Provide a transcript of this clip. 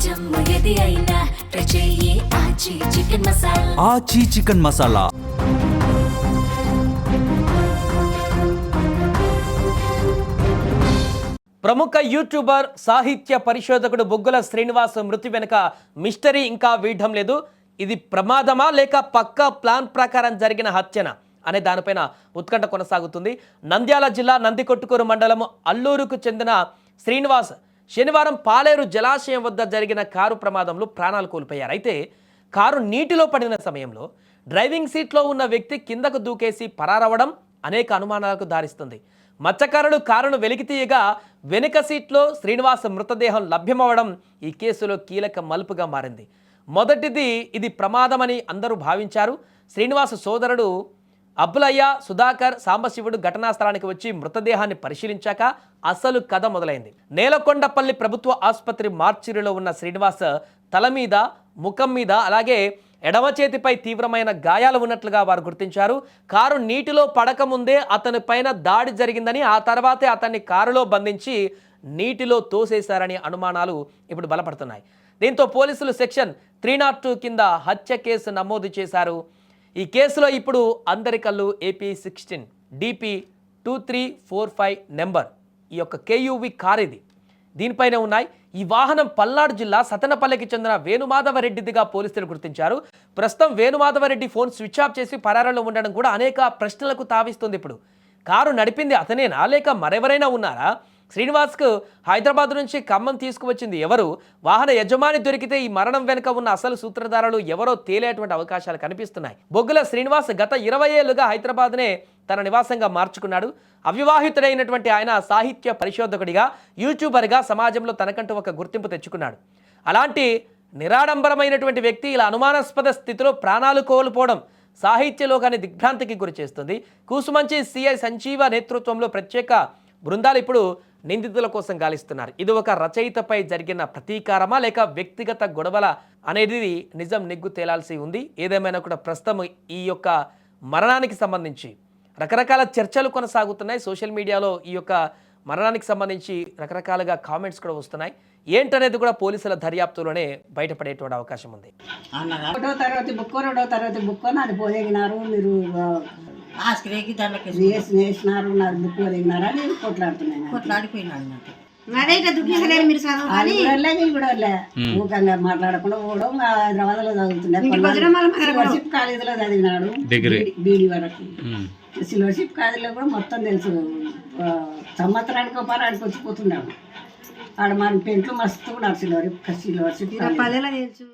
జమ్ము ఏది అయినా ట్రై చెయ్యి ఆచి చికెన్ మసాలా. ఆచి చికెన్ మసాలా. ప్రముఖ యూట్యూబర్ సాహిత్య పరిశోధకుడు బొగ్గుల శ్రీనివాస్ మృతి వెనుక మిస్టరీ ఇంకా వీడడం లేదు. ఇది ప్రమాదమా లేక పక్కా ప్లాన్ ప్రకారం జరిగిన హత్యనా అనే దానిపైన ఉత్కంఠ కొనసాగుతుంది. నంద్యాల జిల్లా నందికొట్కూరు మండలం అల్లూరుకు చెందిన శ్రీనివాస్ శనివారం పాలేరు జలాశయం వద్ద జరిగిన కారు ప్రమాదంలో ప్రాణాలు కోల్పోయారు. అయితే కారు నీటిలో పడిన సమయంలో డ్రైవింగ్ సీట్లో ఉన్న వ్యక్తి కిందకు దూకేసి పరారవడం అనేక అనుమానాలకు దారిస్తుంది. మత్స్యకారులు కారును వెలికితీయగా వెనుక సీట్లో శ్రీనివాస్ మృతదేహం లభ్యమవడం ఈ కేసులో కీలక మలుపుగా మారింది. మొదటిది ఇది ప్రమాదమని అందరూ భావించారు. శ్రీనివాస్ సోదరుడు అబ్బులయ్య, సుధాకర్, సాంబశివుడు ఘటనా స్థలానికి వచ్చి మృతదేహాన్ని పరిశీలించాక అసలు కథ మొదలైంది. నేలకొండపల్లి ప్రభుత్వ ఆసుపత్రి మార్చిరిలో ఉన్న శ్రీనివాస్ తల మీద, ముఖం మీద అలాగే ఎడమ చేతిపై తీవ్రమైన గాయాలు ఉన్నట్లుగా వారు గుర్తించారు. కారు నీటిలో పడకముందే అతని పైన దాడి జరిగిందని, ఆ తర్వాతే అతన్ని కారులో బంధించి నీటిలో తోసేశారని అనుమానాలు ఇప్పుడు బలపడుతున్నాయి. దీంతో పోలీసులు సెక్షన్ 302 కింద హత్య కేసు నమోదు చేశారు. ఈ కేసులో ఇప్పుడు అందరి కళ్ళు AP16 DP 2345 నెంబర్ ఈ యొక్క KUV కార్ ఇది దీనిపైనే ఉన్నాయి. ఈ వాహనం పల్నాడు జిల్లా సతనపల్లికి చెందిన వేణుమాధవరెడ్డిదిగా పోలీసులు గుర్తించారు. ప్రస్తుతం వేణుమాధవరెడ్డి ఫోన్ స్విచ్ ఆఫ్ చేసి పరారులో ఉండడం కూడా అనేక ప్రశ్నలకు తావిస్తుంది. ఇప్పుడు కారు నడిపింది అతనేనా లేక మరెవరైనా ఉన్నారా? శ్రీనివాస్కు హైదరాబాద్ నుంచి ఖమ్మం తీసుకువచ్చింది ఎవరు? వాహన యజమాని దొరికితే ఈ మరణం వెనుక ఉన్న అసలు సూత్రధారులు ఎవరో తేలేటువంటి అవకాశాలు కనిపిస్తున్నాయి. బొగ్గుల శ్రీనివాస్ గత 20 ఏళ్లుగా హైదరాబాద్నే తన నివాసంగా మార్చుకున్నాడు. అవివాహితుడైనటువంటి ఆయన సాహిత్య పరిశోధకుడిగా, యూట్యూబర్గా సమాజంలో తనకంటూ ఒక గుర్తింపు తెచ్చుకున్నాడు. అలాంటి నిరాడంబరమైనటువంటి వ్యక్తి ఇలా అనుమానాస్పద స్థితిలో ప్రాణాలు కోల్పోవడం సాహిత్య లోకాన్ని దిగ్భ్రాంతికి గురి చేస్తుంది. కూసుమంచి CI సంజీవ నేతృత్వంలో ప్రత్యేక బృందాలు ఇప్పుడు నిందితుల కోసం గాలిస్తున్నారు. ఇది ఒక రచయితపై జరిగిన ప్రతీకారమా లేక వ్యక్తిగత గొడవల అనేది నిజం నిగ్గు తేలాల్సి ఉంది. ఏదేమైనా కూడా ప్రస్తుతం ఈ యొక్క మరణానికి సంబంధించి రకరకాల చర్చలు కొనసాగుతున్నాయి. సోషల్ మీడియాలో ఈ యొక్క మరణానికి సంబంధించి రకరకాలుగా కామెంట్స్ కూడా వస్తున్నాయి. ఏంటనేది కూడా పోలీసుల దర్యాప్తులోనే బయటపడేటువంటి అవకాశం ఉంది. 1వ తరగతి బుక్ అది పోదగినారు, మీరు వేసినారు, నాకు బుక్ పోదగినారు అని కొట్లాడిపోయినాడు. ఊకంగా మాట్లాడకుండా పోవడం. హైదరాబాద్ లో చదువుతుండే కాలేజీలో చదివినాడు బీడీ వరకు. సిల్వర్షిప్ కాలేజీలో కూడా మొత్తం తెలుసు. సంవత్సరానికి పరాడికి వచ్చిపోతున్నాడు. ఆడ మన పెంట్లు మస్తు ఉన్నారు. సిల్వర్షిప్ తెలుసు.